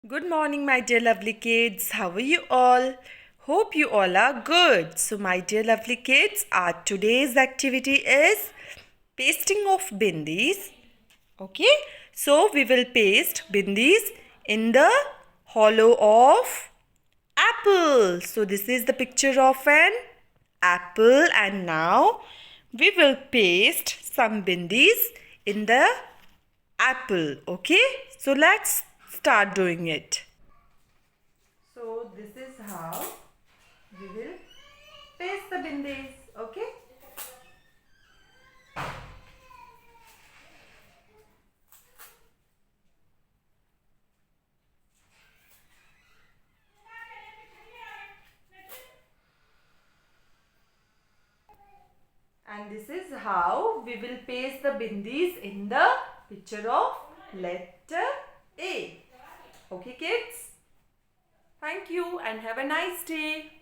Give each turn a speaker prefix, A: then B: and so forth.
A: Good morning, my dear lovely kids. How are you all? Hope you all are good. So, my dear lovely kids, our today's activity is pasting of bindis. Okay, so we will paste bindis in the hollow of apple. So, this is the picture of an apple, and now we will paste some bindis in the apple. Okay, so let's start doing it. So this is how we will paste the bindis. Okay, and this is how we will paste the bindis in the picture of letter A. Okay kids, thank you and have a nice day.